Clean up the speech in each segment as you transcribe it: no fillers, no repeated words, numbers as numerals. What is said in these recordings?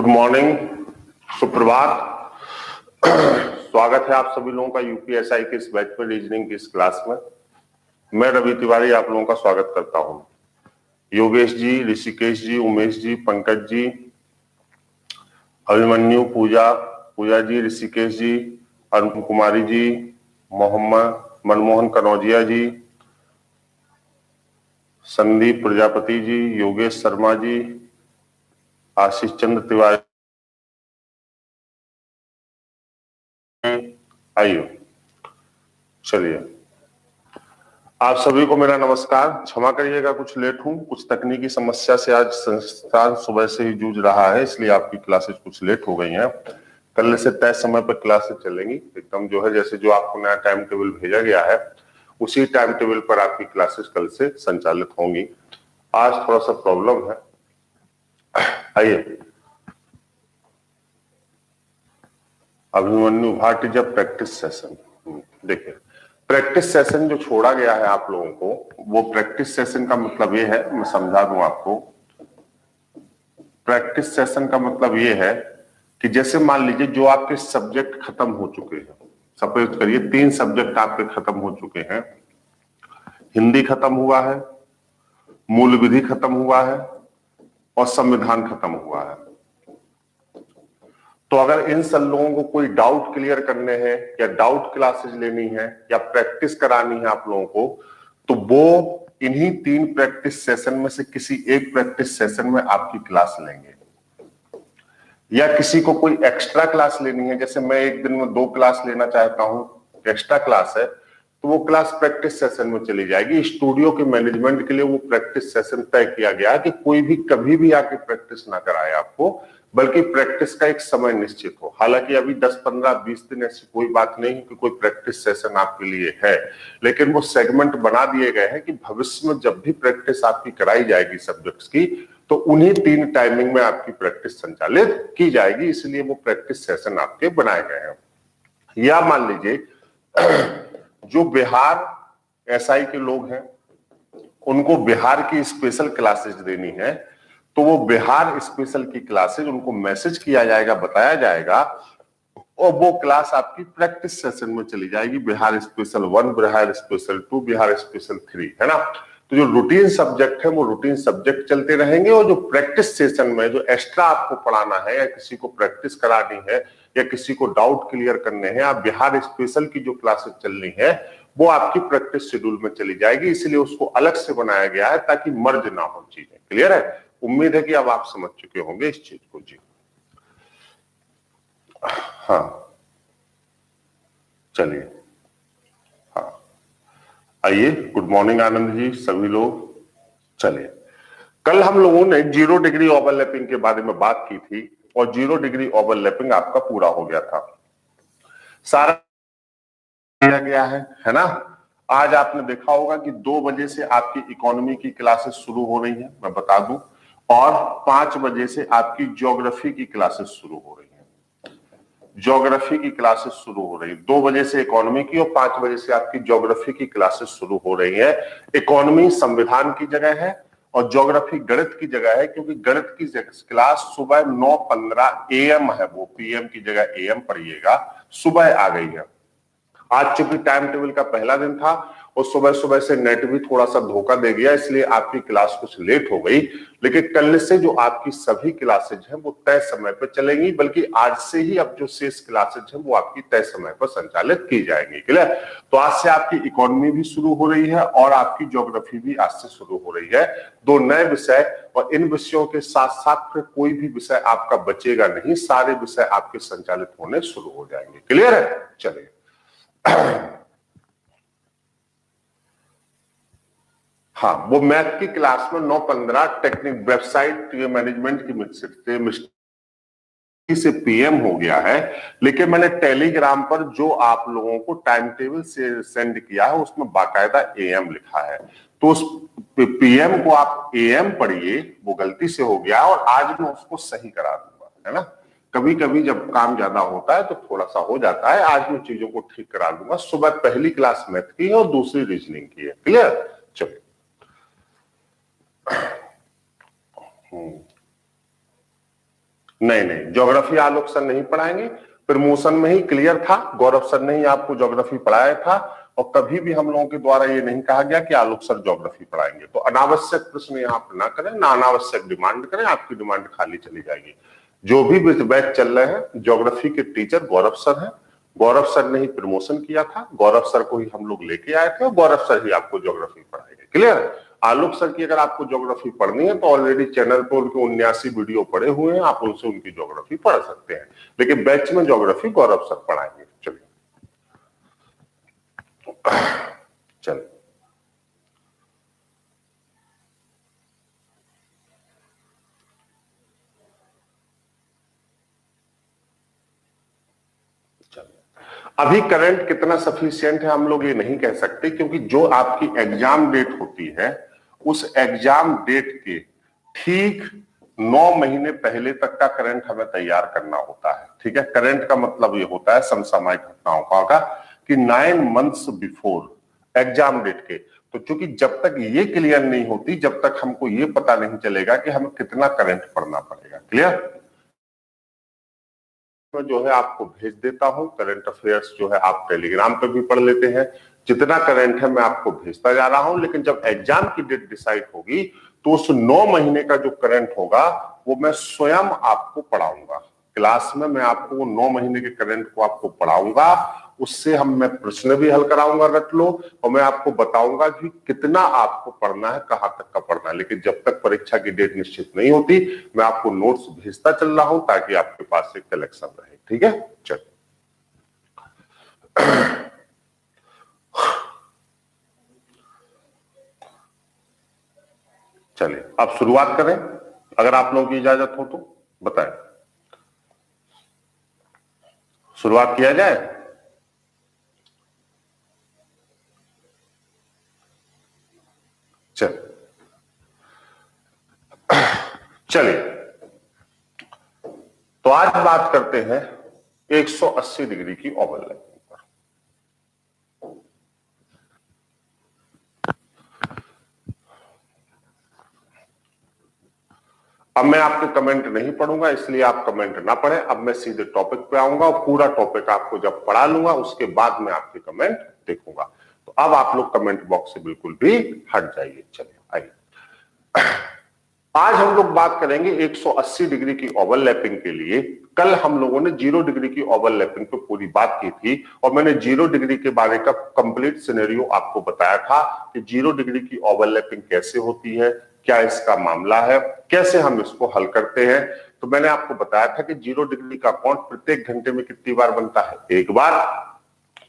Good morning, सुप्रभात। स्वागत है आप सभी लोगों का यूपीएसआई के इस बैच में रीजनिंग की इस क्लास में। मैं रवि तिवारी आप लोगों का स्वागत करता हूं। योगेश जी, ऋषिकेश जी, उमेश जी, पंकज जी, अभिमन्यु, पूजा जी, ऋषिकेश जी, अरुण कुमारी जी, मनमोहन कनौजिया जी, संदीप प्रजापति जी, योगेश शर्मा जी, आशीष चंद्र तिवारी। आइए, चलिए, आप सभी को मेरा नमस्कार। क्षमा करिएगा कुछ लेट हूं, कुछ तकनीकी समस्या से आज संस्थान सुबह से ही जूझ रहा है, इसलिए आपकी क्लासेस कुछ लेट हो गई हैं। कल से तय समय पर क्लासेस चलेंगी एकदम, जो है जैसे जो आपको नया टाइम टेबल भेजा गया है उसी टाइम टेबल पर आपकी क्लासेस कल से संचालित होंगी। आज थोड़ा सा प्रॉब्लम है। आइए, Abhimanyu, what is a practice session. देखिए, प्रैक्टिस सेशन जो छोड़ा गया है आप लोगों को, वो प्रैक्टिस सेशन का मतलब ये है, मैं समझा दूं आपको। प्रैक्टिस सेशन का मतलब ये है कि जैसे मान लीजिए जो आपके सब्जेक्ट खत्म हो चुके हैं, सपोज करिए 3 सब्जेक्ट आपके खत्म हो चुके हैं। हिंदी खत्म हुआ है, मूल विधि खत्म हुआ है और संविधान खत्म हुआ है। तो अगर इन सब लोगों को कोई डाउट क्लियर करने हैं या डाउट क्लासेस लेनी है या प्रैक्टिस करानी है आप लोगों को, तो वो इन्हीं 3 प्रैक्टिस सेशन में से किसी एक प्रैक्टिस सेशन में आपकी क्लास लेंगे। या किसी को कोई एक्स्ट्रा क्लास लेनी है, जैसे मैं एक दिन में 2 क्लास लेना चाहता हूं, एक्स्ट्रा क्लास है, तो वो क्लास प्रैक्टिस सेशन में चली जाएगी। स्टूडियो के मैनेजमेंट के लिए वो प्रैक्टिस सेशन तय किया गया है कि कोई भी कभी भी आके प्रैक्टिस ना कराए आपको, बल्कि प्रैक्टिस का एक समय निश्चित हो। हालांकि अभी 10, 15, 20 दिन ऐसी कोई बात नहीं कि कोई प्रैक्टिस सेशन आपके लिए है, लेकिन वो सेगमेंट बना दिए गए हैं कि भविष्य में जब भी प्रैक्टिस आपकी कराई जाएगी सब्जेक्ट्स की, तो उन्हीं 3 टाइमिंग में आपकी प्रैक्टिस संचालित की जाएगी, इसलिए वो प्रैक्टिस सेशन आपके बनाए गए हैं। या मान लीजिए जो बिहार एसआई के लोग हैं, उनको बिहार की स्पेशल क्लासेस देनी है, तो वो बिहार स्पेशल की क्लासेस उनको मैसेज किया जाएगा, बताया जाएगा, और वो क्लास आपकी प्रैक्टिस सेशन में चली जाएगी। Bihar special 1, Bihar special 2, Bihar special 3, है ना। तो जो रूटीन सब्जेक्ट है वो रूटीन सब्जेक्ट चलते रहेंगे, और जो प्रैक्टिस सेशन में जो एक्स्ट्रा आपको पढ़ाना है या किसी को प्रैक्टिस करानी है या किसी को डाउट क्लियर करने हैं, आप बिहार स्पेशल की जो क्लासेस चलनी है वो आपकी प्रैक्टिस शेड्यूल में चली जाएगी। इसलिए उसको अलग से बनाया गया है ताकि मर्ज ना हो चीजें। क्लियर है? उम्मीद है कि अब आप समझ चुके होंगे इस चीज को। जी हाँ, चलिए, हाँ, आइए। गुड मॉर्निंग आनंद जी, सभी लोग। चलिए, कल हम लोगों ने 0 डिग्री ओवरलैपिंग के बारे में बात की थी और 0 डिग्री ओवरलैपिंग आपका पूरा हो गया था, सारा किया गया है ना। आज आपने देखा होगा कि 2 बजे से आपकी इकोनॉमी की क्लासेस शुरू हो रही हैं, मैं बता दूं, और 5 बजे से आपकी ज्योग्राफी की क्लासेस शुरू हो रही हैं। ज्योग्राफी की क्लासेस शुरू हो रही है 2 बजे से इकोनॉमी की, और 5 बजे से आपकी ज्योग्राफी की क्लासेस शुरू हो रही है। इकोनॉमी संविधान की जगह है और ज्योग्राफी गणित की जगह है, क्योंकि गणित की क्लास सुबह 9:15 AM है, वो PM की जगह AM पढ़िएगा, सुबह आ गई है। आज चूंकि टाइम टेबल का पहला दिन था और सुबह सुबह से नेट भी थोड़ा सा धोखा दे गया, इसलिए आपकी क्लास कुछ लेट हो गई। लेकिन कल से जो आपकी सभी क्लासेज हैं वो तय समय पर चलेंगी, बल्कि आज से ही अब जो शेष क्लासेज हैं वो आपकी तय समय पर संचालित की जाएंगी। क्लियर? तो आज से आपकी इकोनॉमी भी शुरू हो रही है और आपकी ज्योग्राफी भी आज से शुरू हो रही है। 2 नए विषय, और इन विषयों के साथ साथ फिर कोई भी विषय आपका बचेगा नहीं, सारे विषय आपके संचालित होने शुरू हो जाएंगे। क्लियर है? चलिए, हाँ, वो मैथ की क्लास में 9:15 टेक्निक वेबसाइट मैनेजमेंट की से PM हो गया है, लेकिन मैंने टेलीग्राम पर जो आप लोगों को टाइम टेबल से सेंड किया है उसमें बाकायदा AM लिखा है, तो उस PM को आप AM पढ़िए, वो गलती से हो गया और आज मैं उसको सही करा दूंगा, है ना। कभी कभी जब काम ज्यादा होता है तो थोड़ा सा हो जाता है, आज मैं चीजों को ठीक करा दूंगा। सुबह पहली क्लास मैथ की है और दूसरी रीजनिंग की है। क्लियर? चलिए, नहीं, ज्योग्राफी आलोक सर नहीं पढ़ाएंगे। प्रमोशन में ही क्लियर था, गौरव सर ने ही आपको ज्योग्राफी पढ़ाया था और कभी भी हम लोगों के द्वारा ये नहीं कहा गया कि आलोक सर ज्योग्राफी पढ़ाएंगे। तो अनावश्यक प्रश्न यहाँ पर ना करें, ना अनावश्यक डिमांड करें, आपकी डिमांड खाली चली जाएगी। जो भी बैच चल रहे हैं, ज्योग्राफी के टीचर गौरव सर हैं, गौरव सर ने ही प्रमोशन किया था, गौरव सर को ही हम लोग लेके आए थे और गौरव सर ही आपको ज्योग्राफी पढ़ाएंगे। क्लियर? आलोक सर की अगर आपको ज्योग्राफी पढ़नी है तो ऑलरेडी चैनल पर उनके 79 वीडियो पड़े हुए हैं, आप उनसे उनकी ज्योग्राफी पढ़ सकते हैं। लेकिन बैच में ज्योग्राफी गौरव सर पढ़ाएंगे। चलिए चलिए अभी करंट कितना सफिशिएंट है हम लोग ये नहीं कह सकते, क्योंकि जो आपकी एग्जाम डेट होती है उस एग्जाम डेट के ठीक 9 महीने पहले तक का करंट हमें तैयार करना होता है। ठीक है, करंट का मतलब ये होता है समसामयिक घटनाओं का कि 9 मंथ्स बिफोर एग्जाम डेट के। तो चूंकि जब तक ये क्लियर नहीं होती, जब तक हमको ये पता नहीं चलेगा कि हमें कितना करंट पढ़ना पड़ेगा। क्लियर? जो है आपको भेज देता हूं करंट अफेयर्स, जो है आप टेलीग्राम पे भी पढ़ लेते हैं। जितना करंट है मैं आपको भेजता जा रहा हूं, लेकिन जब एग्जाम की डेट डिसाइड होगी तो उस 9 महीने का जो करंट होगा वो मैं स्वयं आपको पढ़ाऊंगा। क्लास में मैं आपको वो 9 महीने के करंट को आपको पढ़ाऊंगा, उससे मैं प्रश्न भी हल कराऊंगा, रट लो, और मैं आपको बताऊंगा कि कितना आपको पढ़ना है, कहां तक का पढ़ना है। लेकिन जब तक परीक्षा की डेट निश्चित नहीं होती मैं आपको नोट्स भेजता चल रहा हूं ताकि आपके पास एक कलेक्शन रहे। ठीक है, चलिए चलिए अब शुरुआत करें, अगर आप लोगों की इजाजत हो तो बताएं, शुरुआत किया जाए। चलिए तो आज बात करते हैं 180 डिग्री की ओवरलैपिंग पर। अब मैं आपके कमेंट नहीं पढ़ूंगा, इसलिए आप कमेंट ना पढ़ें। अब मैं सीधे टॉपिक पे आऊंगा और पूरा टॉपिक आपको जब पढ़ा लूंगा उसके बाद मैं आपके कमेंट देखूंगा। तो अब आप लोग कमेंट बॉक्स से बिल्कुल भी हट जाइए। चलिए आइए, आज हम लोग बात करेंगे 180 डिग्री की ओवरलैपिंग के लिए। कल हम लोगों ने 0 डिग्री की ओवरलैपिंग पे पूरी बात की थी और मैंने 0 डिग्री के बारे का कंप्लीट सिनेरियो आपको बताया था कि 0 डिग्री की ओवरलैपिंग कैसे होती है, क्या इसका मामला है, कैसे हम इसको हल करते हैं। तो मैंने आपको बताया था कि 0 डिग्री का कोण प्रत्येक घंटे में कितनी बार बनता है? 1 बार।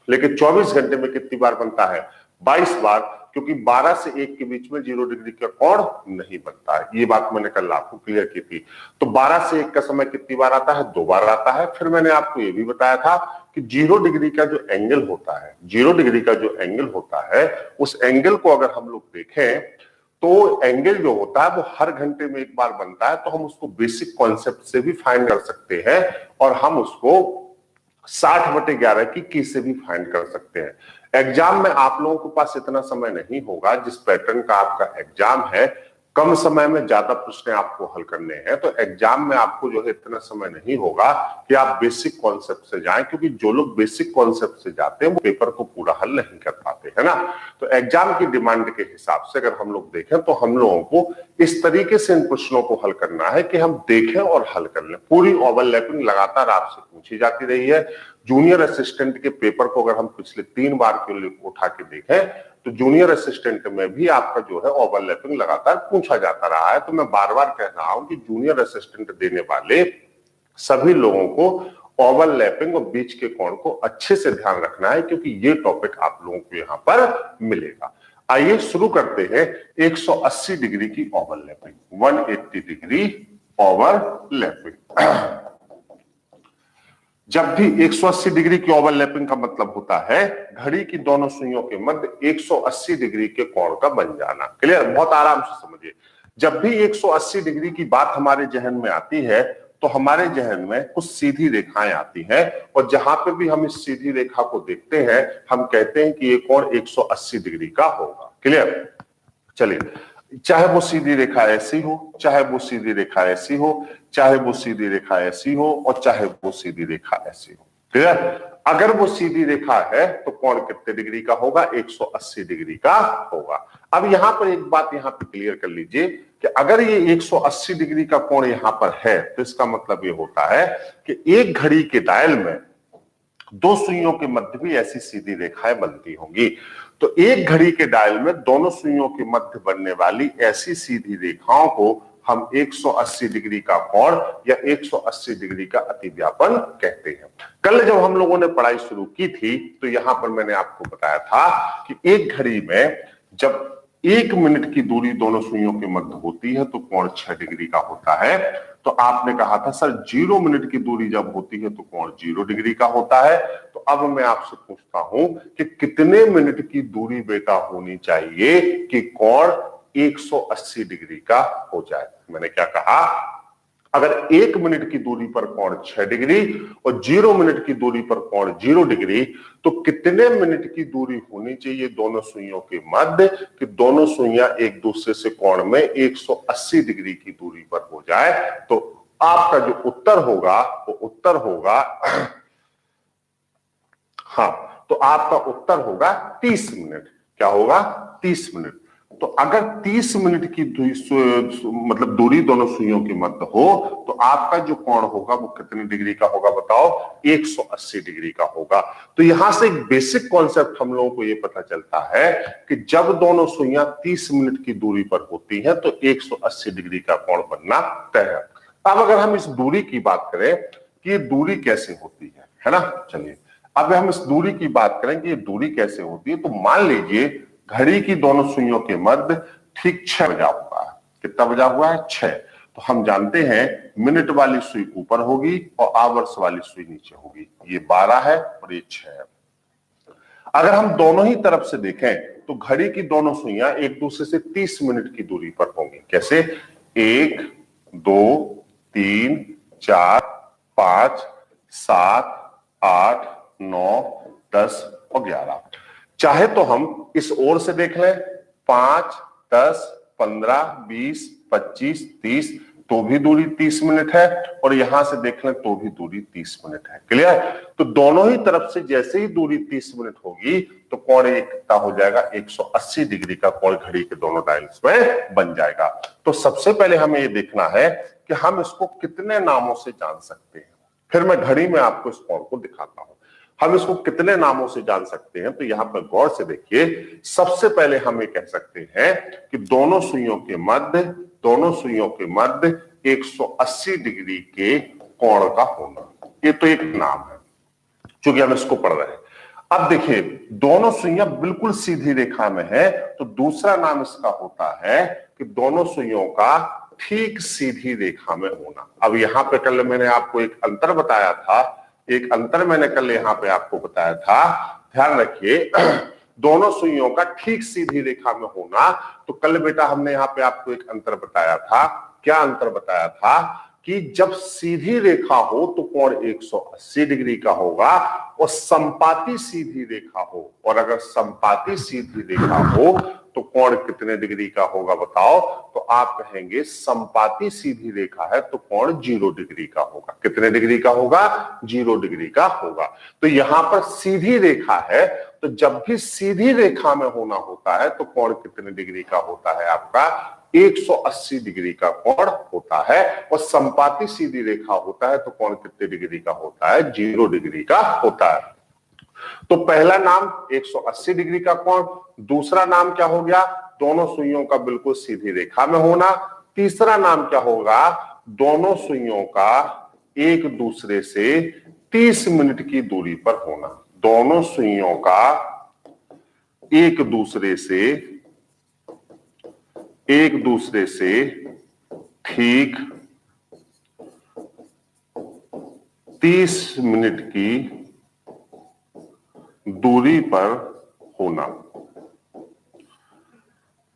लेकिन 24 घंटे में कितनी बार बनता है? 22 बार, क्योंकि 12 से 1 के बीच में 0 डिग्री का कोण नहीं बनता है। ये बात मैंने कल आपको क्लियर की थी। तो 12 से 1 का समय कितनी बार आता है? 2 बार आता है। फिर मैंने आपको ये भी बताया था कि 0 डिग्री का जो एंगल होता है, 0 डिग्री का जो एंगल होता है, उस एंगल को अगर हम लोग देखें तो एंगल जो होता है वो हर घंटे में 1 बार बनता है। तो हम उसको बेसिक कॉन्सेप्ट से भी फाइंड कर सकते हैं और हम उसको 60/11 की से भी फाइंड कर सकते हैं। एग्जाम में आप लोगों के पास इतना समय नहीं होगा, जिस पैटर्न का आपका एग्जाम है, कम समय में ज्यादा प्रश्न आपको हल करने हैं। तो एग्जाम में आपको जो है इतना समय नहीं होगा कि आप बेसिक कॉन्सेप्ट से जाएं, क्योंकि जो लोग बेसिक कॉन्सेप्ट से जाते हैं वो पेपर को पूरा हल नहीं कर पाते, है ना। तो एग्जाम की डिमांड के हिसाब से अगर हम लोग देखें तो हम लोगों को इस तरीके से इन प्रश्नों को हल करना है कि हम देखें और हल कर लें। पूरी ओवरलैपिंग लगातार आपसे पूछी जाती रही है। जूनियर असिस्टेंट के पेपर को अगर हम पिछले 3 बार के लिए उठा के देखें तो जूनियर असिस्टेंट में भी आपका जो है ओवरलैपिंग लगातार पूछा जाता रहा है। तो मैं बार बार कह रहा हूं कि जूनियर असिस्टेंट देने वाले सभी लोगों को ओवरलैपिंग और बीच के कोण को अच्छे से ध्यान रखना है, क्योंकि ये टॉपिक आप लोगों को यहां पर मिलेगा। आइए शुरू करते हैं 180 डिग्री की ओवरलैपिंग, 180 डिग्री ओवरलैपिंग। जब भी 180 डिग्री की ओवरलैपिंग का मतलब होता है घड़ी की दोनों सुइयों के मध्य 180 डिग्री के कोण का बन जाना। क्लियर? बहुत आराम से समझिए। जब भी 180 डिग्री की बात हमारे जहन में आती है तो हमारे जहन में कुछ सीधी रेखाएं आती हैं और जहां पे भी हम इस सीधी रेखा को देखते हैं हम कहते हैं कि ये कोण 180 डिग्री का होगा। क्लियर? चलिए चाहे वो सीधी रेखा ऐसी हो, चाहे वो सीधी रेखा ऐसी हो, चाहे वो सीधी रेखा ऐसी हो, और चाहे वो सीधी रेखा ऐसी हो। ठीक है, अगर वो सीधी रेखा है तो कोण कितने डिग्री का होगा? 180 डिग्री का होगा। अब यहां पर एक बात यहां पे क्लियर कर लीजिए कि अगर ये 180 डिग्री का कोण यहां पर है तो इसका मतलब ये होता है कि एक घड़ी के डायल में दो सुइयों के मध्य भी ऐसी सीधी रेखाएं बनती होंगी। तो एक घड़ी के डायल में दोनों सुइयों के मध्य बनने वाली ऐसी सीधी रेखाओं को हम 180 डिग्री का कोण या 180 डिग्री का अतिव्यापन कहते हैं। कल जब हम लोगों ने पढ़ाई शुरू की थी तो यहां पर मैंने आपको बताया था कि एक घड़ी में जब 1 मिनट की दूरी दोनों सुइयों के मध्य होती है तो कोण 6 डिग्री का होता है। तो आपने कहा था सर 0 मिनट की दूरी जब होती है तो कोण 0 डिग्री का होता है। तो अब मैं आपसे पूछता हूं कि कितने मिनट की दूरी बेटा होनी चाहिए कि कोण 180 डिग्री का हो जाए? मैंने क्या कहा? अगर 1 मिनट की दूरी पर कोण 6 डिग्री और 0 मिनट की दूरी पर कोण 0 डिग्री, तो कितने मिनट की दूरी होनी चाहिए दोनों सुइयों के मध्य कि दोनों सुइयां एक दूसरे से कोण में 180 डिग्री की दूरी पर हो जाए? तो आपका जो उत्तर होगा वो उत्तर होगा हाँ, तो आपका उत्तर होगा 30 मिनट। क्या होगा? 30 मिनट। तो अगर 30 मिनट की मतलब दूरी दोनों सुइयों के मध्य हो तो आपका जो कोण होगा वो कितने डिग्री का होगा बताओ? 180 डिग्री का होगा। तो यहां से एक बेसिक कॉन्सेप्ट हम लोगों को ये पता चलता है कि जब दोनों सुइयां 30 मिनट की दूरी पर होती हैं तो 180 डिग्री का कोण बनना तय है। अब अगर हम इस दूरी की बात करें कि ये दूरी कैसे होती है ना, चलिए अब हम इस दूरी की बात करें कि ये दूरी कैसे होती है। तो मान लीजिए घड़ी की दोनों सुइयों के मध्य ठीक 6 बजा हुआ है। कितना बजा हुआ है? 6। तो हम जानते हैं मिनट वाली सुई ऊपर होगी और आवर्स वाली सुई नीचे होगी। ये 12 है और ये 6 है। अगर हम दोनों ही तरफ से देखें तो घड़ी की दोनों सुइयां एक दूसरे से 30 मिनट की दूरी पर होंगी। कैसे? 1 2 3 4 5 7 8 9 10 और 11। चाहे तो हम इस ओर से देख लें 5 10 15 20 25 30 तो भी दूरी 30 मिनट है, और यहां से देख लें तो भी दूरी 30 मिनट है। क्लियर? तो दोनों ही तरफ से जैसे ही दूरी 30 मिनट होगी तो कोण एक कितना हो जाएगा? 180 डिग्री का कोण घड़ी के दोनों डायल्स में बन जाएगा। तो सबसे पहले हमें ये देखना है कि हम इसको कितने नामों से जान सकते हैं। फिर मैं घड़ी में आपको इस कोण को दिखाता हूं हम इसको कितने नामों से जान सकते हैं। तो यहां पर गौर से देखिए, सबसे पहले हम ये कह सकते हैं कि दोनों सुइयों के मध्य 180 डिग्री के कोण का होना, ये तो एक नाम है क्योंकि हम इसको पढ़ रहे हैं। अब देखिए दोनों सुइयां बिल्कुल सीधी रेखा में है तो दूसरा नाम इसका होता है कि दोनों सुइयों का ठीक सीधी रेखा में होना। अब यहां पे कल मैंने आपको एक अंतर बताया था, ध्यान रखिए दोनों सुइयों का ठीक सीधी रेखा में होना। तो कल बेटा हमने यहाँ पे आपको एक अंतर बताया था। क्या अंतर बताया था? कि जब सीधी रेखा हो तो कोण 180 डिग्री का होगा और संपाती सीधी रेखा हो, और अगर संपाती सीधी रेखा हो तो कोण कितने डिग्री का होगा बताओ? तो आप कहेंगे संपाती सीधी रेखा है तो कोण 0 डिग्री का होगा। कितने डिग्री का होगा? 0 डिग्री का होगा। तो यहां पर सीधी रेखा है तो जब भी सीधी रेखा में होना होता है तो कोण कितने डिग्री का होता है? आपका 180 डिग्री का कोण होता है। और संपाती सीधी रेखा होता है तो कोण कितने डिग्री का होता है? 0 डिग्री का होता है। तो पहला नाम 180 डिग्री का कोण, दूसरा नाम क्या हो गया? दोनों सुइयों का बिल्कुल सीधी रेखा में होना। तीसरा नाम क्या होगा? दोनों सुइयों का एक दूसरे से 30 मिनट की दूरी पर होना। दोनों सुइयों का एक दूसरे से ठीक 30 मिनट की दूरी पर होना।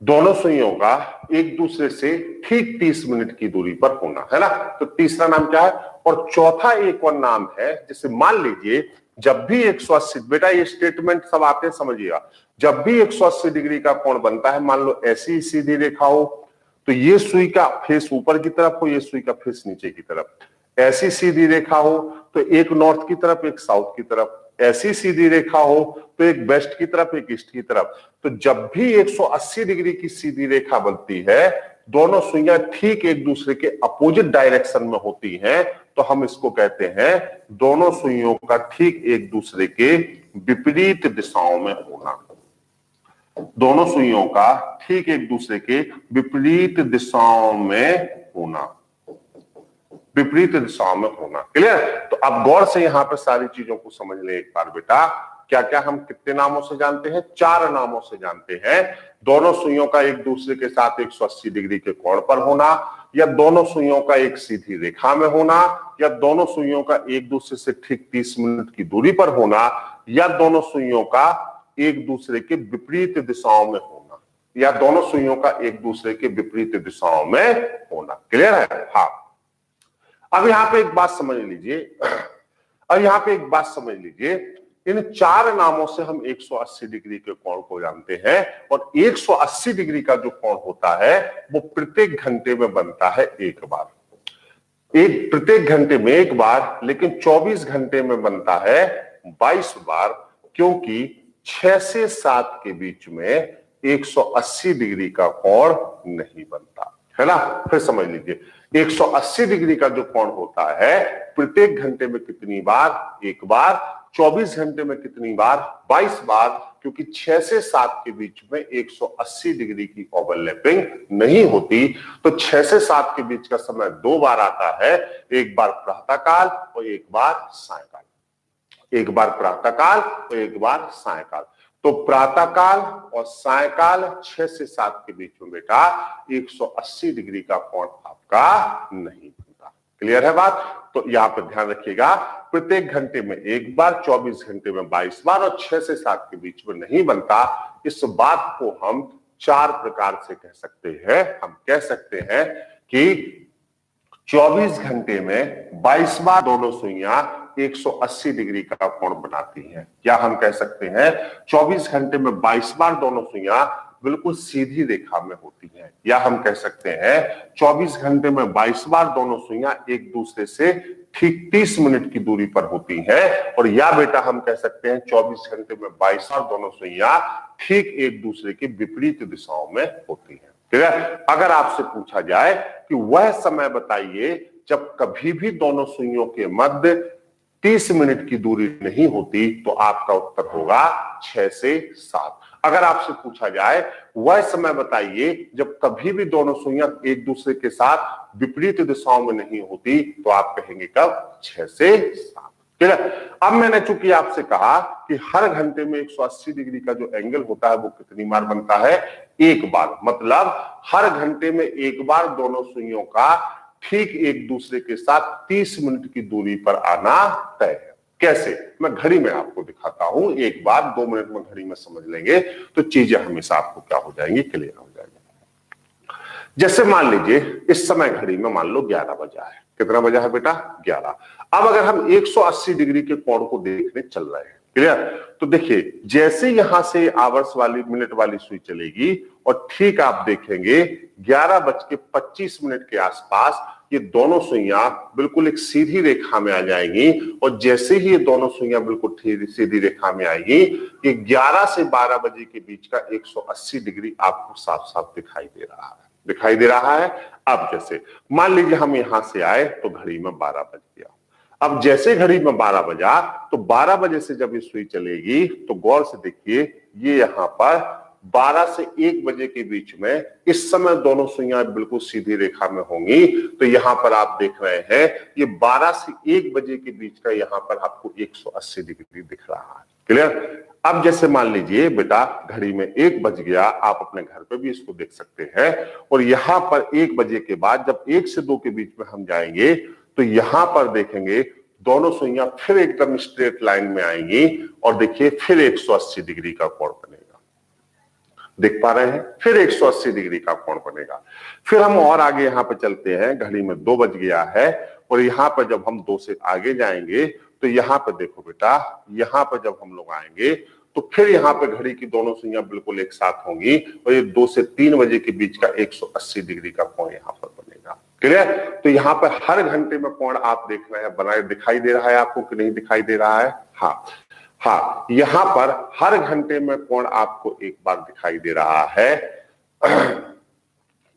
दोनों सुइयों का एक दूसरे से ठीक 30 मिनट की दूरी पर होना है ना। तो तीसरा नाम क्या है? और चौथा एक और नाम है, जैसे मान लीजिए जब भी 180, बेटा ये स्टेटमेंट सब आपने समझिएगा, जब भी 180 डिग्री का कोण बनता है, मान लो ऐसी सीधी रेखा हो तो ये सुई का फेस ऊपर की तरफ हो, ये सुई का फेस नीचे की तरफ। ऐसी सीधी रेखा हो तो एक नॉर्थ की तरफ एक साउथ की तरफ, ऐसी सीधी रेखा हो तो एक वेस्ट की तरफ एक ईस्ट की तरफ। तो जब भी 180 डिग्री की सीधी रेखा बनती है, दोनों सुइयां ठीक एक दूसरे के अपोजिट डायरेक्शन में होती हैं, तो हम इसको कहते हैं दोनों सुइयों का ठीक एक दूसरे के विपरीत दिशाओं में होना। दोनों सुइयों का ठीक एक दूसरे के विपरीत दिशाओं में होना, विपरीत दिशाओं में होना। क्लियर? तो अब गौर से यहां पर सारी चीजों को समझ ले एक बार बेटा। क्या क्या हम कितने नामों से जानते हैं? 4 नामों से जानते हैं। दोनों सुइयों का एक दूसरे के साथ 180 डिग्री के कोण पर होना, या दोनों सुइयों का एक सीधी रेखा में होना, या दोनों सुइयों का एक दूसरे से ठीक 30 मिनट की दूरी पर होना, या दोनों सुइयों का एक दूसरे के विपरीत दिशाओं में होना, या दोनों सुइयों का एक दूसरे के विपरीत दिशाओं में होना। क्लियर है? हाँ। अब यहां पे एक बात समझ लीजिए, इन 4 नामों से हम 180 डिग्री के कोण को जानते हैं, और 180 डिग्री का जो कोण होता है वो प्रत्येक घंटे में बनता है एक बार, प्रत्येक घंटे में एक बार, लेकिन 24 घंटे में बनता है 22 बार, क्योंकि 6 से 7 के बीच में 180 डिग्री का कोण नहीं बनता है ना। फिर समझ लीजिए, 180 डिग्री का जो कोण होता है प्रत्येक घंटे में कितनी बार? एक बार। 24 घंटे में कितनी बार? 22 बार, क्योंकि 6 से 7 के बीच में 180 डिग्री की ओवरलैपिंग नहीं होती। तो 6 से 7 के बीच का समय 2 बार आता है, एक बार प्रातःकाल और एक बार सायंकाल, एक बार प्रातःकाल और एक बार सायंकाल। तो प्रातःकाल और सायंकाल 6 से 7 के बीच में बेटा 180 डिग्री का कोण आपका नहीं बनता। क्लियर है बात? तो यहां पर ध्यान रखिएगा, प्रत्येक घंटे में एक बार, 24 घंटे में 22 बार, और 6 से 7 के बीच में नहीं बनता। इस बात को हम 4 प्रकार से कह सकते हैं। हम कह सकते हैं कि 24 घंटे में 22 बार दोनों सुइयां 180 डिग्री का कोण बनाती हैं, या हम कह सकते हैं 24 घंटे में 22 बार दोनों सुइयां बिल्कुल सीधी रेखा में होती हैं, या हम कह सकते हैं 24 घंटे में 22 बार दोनों सुइयां एक दूसरे से ठीक 30 मिनट की दूरी पर होती हैं, और या बेटा हम कह सकते हैं 24 घंटे में 22 बार दोनों सुइयां ठीक एक दूसरे के विपरीत दिशाओं में होती हैं। ठीक है? अगर आपसे पूछा जाए कि वह समय बताइए जब कभी भी दोनों सुइयों के मध्य 30 मिनट की दूरी नहीं होती, तो आपका उत्तर होगा 6 से 7। अगर आपसे पूछा जाए वह समय बताइए जब कभी भी दोनों सुइयां एक दूसरे के साथ विपरीत दिशाओं में नहीं होती, तो आप कहेंगे कब? 6 से 7। ठीक है? अब मैंने चूंकि आपसे कहा कि हर घंटे में 180 डिग्री का जो एंगल होता है वो कितनी बार बनता है? एक बार। मतलब हर घंटे में एक बार दोनों सुइयों का ठीक एक दूसरे के साथ 30 मिनट की दूरी पर आना तय है। कैसे? मैं घड़ी में आपको दिखाता हूं, एक बार 2 मिनट में घड़ी में समझ लेंगे तो चीजें हमेशा आपको क्या हो जाएंगी? क्लियर हो जाएंगी। जैसे मान लीजिए इस समय घड़ी में मान लो 11 बजा है। कितना बजा है बेटा? 11। अब अगर हम 180 डिग्री के कोण को देखने चल रहे हैं, क्लियर? तो देखिए, जैसे यहां से आवर्स वाली मिनट वाली सुई चलेगी और ठीक आप देखेंगे 11:25 के आसपास ये दोनों सुइयां बिल्कुल एक सीधी रेखा में आ जाएंगी, और जैसे ही ये दोनों सुइयां बिल्कुल सीधी रेखा में आएगी, ये 11 से 12 बजे के बीच का 180 डिग्री आपको साफ साफ दिखाई दे रहा है। दिखाई दे रहा है? अब जैसे मान लीजिए हम यहां से आए तो घड़ी में 12 बज गया। अब जैसे घड़ी में 12 बजा तो 12 बजे से जब ये सुई चलेगी तो गौर से देखिए, ये यहां पर 12 से 1 बजे के बीच में इस समय दोनों सुइयां बिल्कुल सीधी रेखा में होंगी। तो यहां पर आप देख रहे हैं ये 12 से 1 बजे के बीच का यहां पर आपको 180 डिग्री दिख रहा है। क्लियर? अब जैसे मान लीजिए बेटा घड़ी में 1 बज गया, आप अपने घर पे भी इसको देख सकते हैं, और यहां पर 1 बजे के बाद जब 1 से 2 के बीच में हम जाएंगे तो यहां पर देखेंगे दोनों सुइयां फिर एकदम स्ट्रेट लाइन में आएंगी, और देखिए फिर 180 डिग्री का कोण बनेगा। देख पा रहे हैं? फिर 180 डिग्री का कोण बनेगा। फिर हम और आगे यहां पर चलते हैं, घड़ी में 2 बज गया है, और यहां पर जब हम 2 से आगे जाएंगे तो यहाँ पे देखो बेटा, यहाँ पे जब हम लोग आएंगे तो फिर यहाँ पे घड़ी की दोनों सुइयां बिल्कुल एक साथ होंगी और ये 2 से 3 बजे के बीच का 180 डिग्री का कोण यहाँ पर बनेगा। क्लियर? तो यहाँ पर हर घंटे में कोण आप देख रहे हैं बनाए, दिखाई दे रहा है आपको कि नहीं दिखाई दे रहा है? हाँ, यहाँ पर हर घंटे में कोण आपको एक बार दिखाई दे रहा है,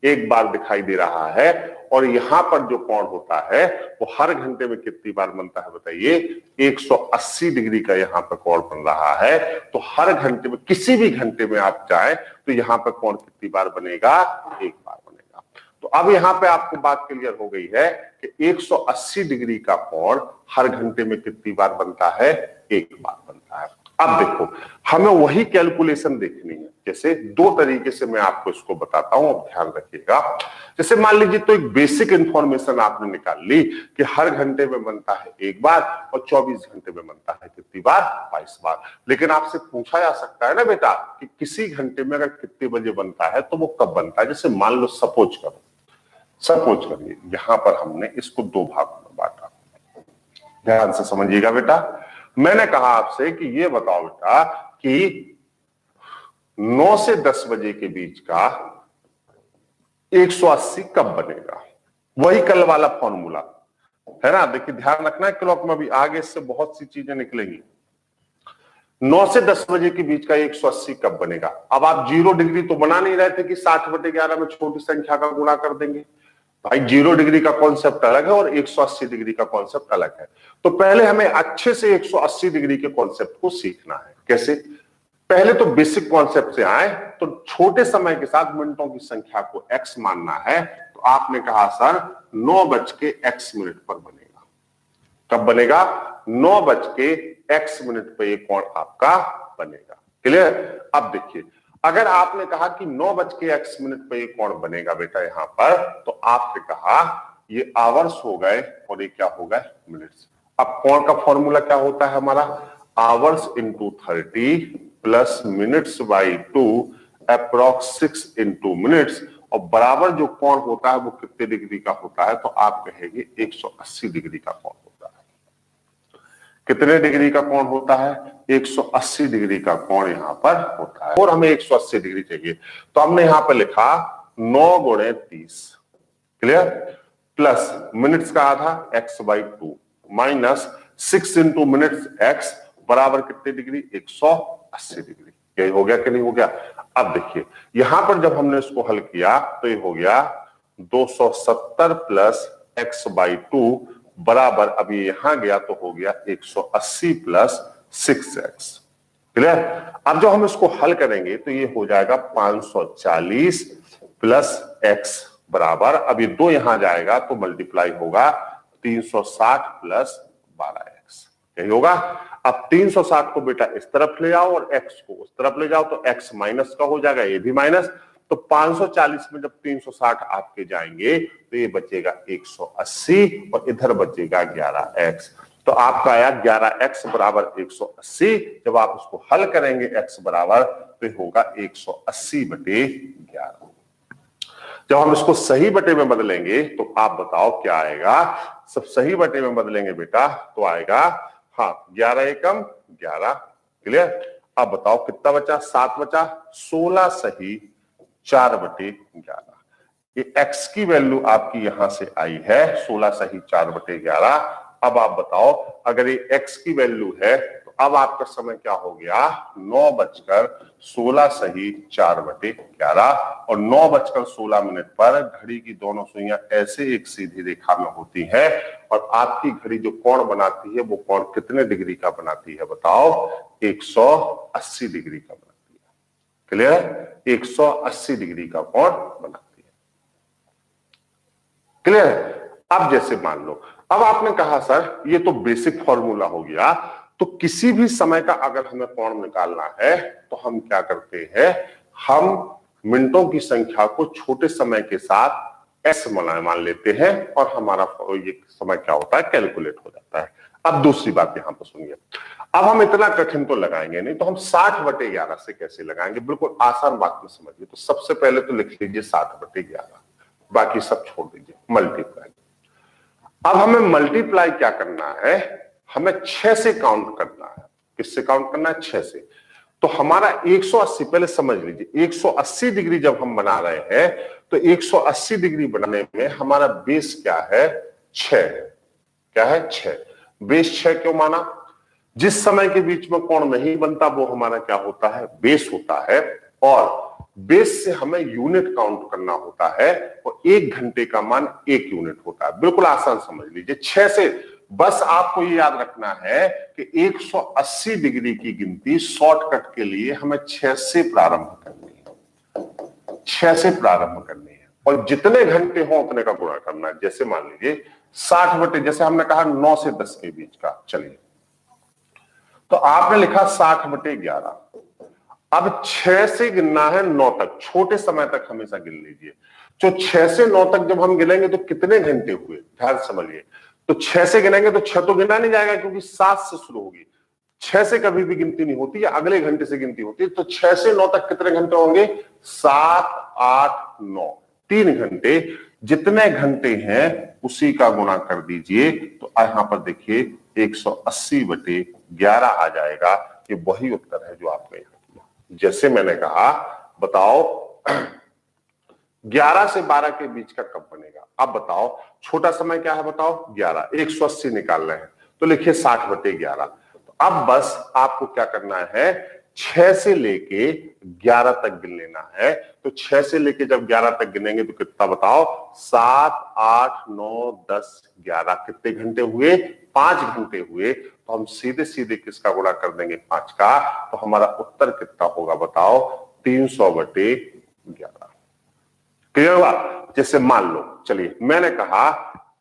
एक बार दिखाई दे रहा है। और यहां पर जो कोण होता है वो हर घंटे में कितनी बार बनता है बताइए? 180 डिग्री का यहाँ पर कोण बन रहा है। तो हर घंटे में, किसी भी घंटे में आप जाए तो यहाँ पर कोण कितनी बार बनेगा? एक बार बनेगा। तो अब यहाँ पे आपको बात क्लियर हो गई है कि 180 डिग्री का कोण हर घंटे में कितनी बार बनता है? एक बार बनता है। अब देखो, हमें वही कैलकुलेशन देखनी है। जैसे दो तरीके से मैं आपको इसको बताता हूं, अब ध्यान रखिएगा। जैसे मान लीजिए तो एक बेसिक इंफॉर्मेशन आपने निकाल ली कि हर घंटे में बनता है एक बार और 24 घंटे में बनता है कितनी बार? 22 बार। लेकिन आपसे पूछा जा सकता है ना बेटा कि किसी घंटे में अगर कितने बजे बनता है तो वो कब बनता है? जैसे मान लो सपोज करिए यहां पर हमने इसको दो भागों में बांटा। ध्यान से समझिएगा बेटा, मैंने कहा आपसे कि ये बताओ बेटा कि 9 से 10 बजे के बीच का 180 कब बनेगा? वही कल वाला फॉर्मूला है ना। देखिए ध्यान रखना है, क्लॉक में भी आगे इससे बहुत सी चीजें निकलेंगी। 9 से 10 बजे के बीच का 180 कब बनेगा? अब आप 0 डिग्री तो बना नहीं रहे थे कि 60/11 में छोटी संख्या का गुणा कर देंगे। भाई 0 डिग्री का कॉन्सेप्ट अलग है और 180 डिग्री का कॉन्सेप्ट अलग है। तो पहले हमें अच्छे से 180 डिग्री के कॉन्सेप्ट को सीखना है। कैसे? पहले तो बेसिक कॉन्सेप्ट से आए तो छोटे समय के साथ मिनटों की संख्या को x मानना है। तो आपने कहा सर 9:x पर बनेगा। कब बनेगा? 9:x पे ये कोण आपका बनेगा। क्लियर? अब देखिए, अगर आपने कहा कि 9:x पे ये कोण बनेगा बेटा यहां पर, तो आपने कहा ये आवर्स हो गए और ये क्या हो गए? मिनट्स। अब कोण का फॉर्मूला क्या होता है हमारा? Hours into 30 plus minutes by 2 approx 6 into minutes. और बराबर जो कोण होता है वो कितने डिग्री का होता है? तो आप कहेंगे 180 डिग्री का कोण होता है। कितने डिग्री का कोण होता है? 180 डिग्री का कोण यहाँ पर होता है। और हमें 180 डिग्री चाहिए तो हमने यहां पर लिखा 9 गुणे 30, क्लियर, प्लस मिनट्स का आधा x/2 minus 6 into minutes x बराबर कितने डिग्री? 180 डिग्री। यही हो गया कि नहीं हो गया? अब देखिए यहां पर जब हमने इसको हल किया तो ये हो गया 270 प्लस x/2 बराबर, अभी यहां गया तो हो गया 180 प्लस 6x। क्लियर? अब जब हम इसको हल करेंगे तो ये हो जाएगा 540 प्लस x बराबर, अभी 2 यहां जाएगा तो मल्टीप्लाई होगा 360 प्लस 12x। यही होगा। अब 360 को बेटा इस तरफ ले जाओ और x को उस तरफ ले जाओ तो x माइनस का हो जाएगा, ये भी माइनस। तो 540 में जब 360 आपके जाएंगे तो ये बचेगा 180 और इधर बचेगा 11x। तो आपका आया 11x बराबर 180। जब आप उसको हल करेंगे x बराबर तो होगा 180/11। जब हम इसको सही बटे में बदलेंगे तो आप बताओ क्या आएगा? सब सही बटे में बदलेंगे बेटा तो आएगा 11 एकम 11। क्लियर? अब बताओ कितना बचा? 7 बचा। 16 सही 4/11। ये x की वैल्यू आपकी यहां से आई है 16 सही 4/11। अब आप बताओ अगर ये x की वैल्यू है तो अब आपका समय क्या हो गया? 9:16 सही 4/11। और 9:16 पर घड़ी की दोनों सुइयां ऐसे एक सीधी रेखा में होती है और आपकी घड़ी जो कोण बनाती है वो कोण कितने डिग्री का बनाती है बताओ? 180 डिग्री का बनाती है। क्लियर? 180 डिग्री का कोण बनाती है। क्लियर? अब जैसे मान लो, अब आपने कहा सर ये तो बेसिक फॉर्मूला हो गया, तो किसी भी समय का अगर हमें कोण निकालना है तो हम क्या करते हैं? हम मिनटों की संख्या को छोटे समय के साथ s मान लेते हैं और हमारा ये समय क्या होता है? कैलकुलेट हो जाता है। अब दूसरी बात यहां पर सुनिए, अब हम इतना कठिन तो लगाएंगे नहीं, तो हम 60/11 से कैसे लगाएंगे? बिल्कुल आसान बात में समझिए। तो सबसे पहले तो लिख लीजिए 60/11, बाकी सब छोड़ दीजिए, मल्टीप्लाई। अब हमें मल्टीप्लाई क्या करना है? हमें 6 से काउंट करना है। किससे काउंट करना है? 6 से। तो हमारा 180, पहले समझ लीजिए, 180 डिग्री जब हम बना रहे हैं तो 180 डिग्री बनाने में हमारा बेस क्या है? 6 है। क्या है? 6। बेस 6 क्यों माना? जिस समय के बीच में कोण नहीं बनता वो हमारा क्या होता है? बेस होता है। और बेस से हमें यूनिट काउंट करना होता है और 1 घंटे का मान 1 यूनिट होता है। बिल्कुल आसान समझ लीजिए। 6 से बस आपको ये याद रखना है कि 180 डिग्री की गिनती शॉर्टकट के लिए हमें 6 से प्रारंभ करनी है। 6 से प्रारंभ करनी है और जितने घंटे हो उतने का गुणा करना है। जैसे मान लीजिए 60 बटे, जैसे हमने कहा 9 से 10 के बीच का, चलिए तो आपने लिखा 60 बटे 11। अब 6 से गिनना है 9 तक, छोटे समय तक हमेशा गिन लीजिए। जो 6 से 9 तक जब हम गिनेंगे तो कितने घंटे हुए, ध्यान समझिए। तो 6 से गिनेंगे तो 6 तो गिना नहीं जाएगा क्योंकि 7 से शुरू होगी। 6 से कभी भी गिनती नहीं होती, या अगले घंटे से गिनती होती है। तो 6 से 9 तक कितने घंटे होंगे? 7, 8, 9, 3 घंटे। जितने घंटे हैं उसी का गुणा कर दीजिए। तो यहां पर देखिए 180 बटे 11 आ जाएगा। ये वही उत्तर है जो आपने यहां किया। जैसे मैंने कहा, बताओ 11 से 12 के बीच का कब बनेगा? अब बताओ छोटा समय क्या है? बताओ 11, 180 निकाल रहे हैं तो लिखिए 60 बटे 11। तो अब बस आपको क्या करना है? 6 से लेके 11 तक गिन लेना है। तो 6 से लेके जब 11 तक गिनेंगे तो कितना बताओ? 7, 8, 9, 10, 11। कितने घंटे हुए? 5 घंटे हुए। तो हम सीधे सीधे किसका गुणा कर देंगे? 5 का। तो हमारा उत्तर कितना होगा बताओ? 300 बटे 11। क्लियर हुआ? जैसे मान लो, चलिए मैंने कहा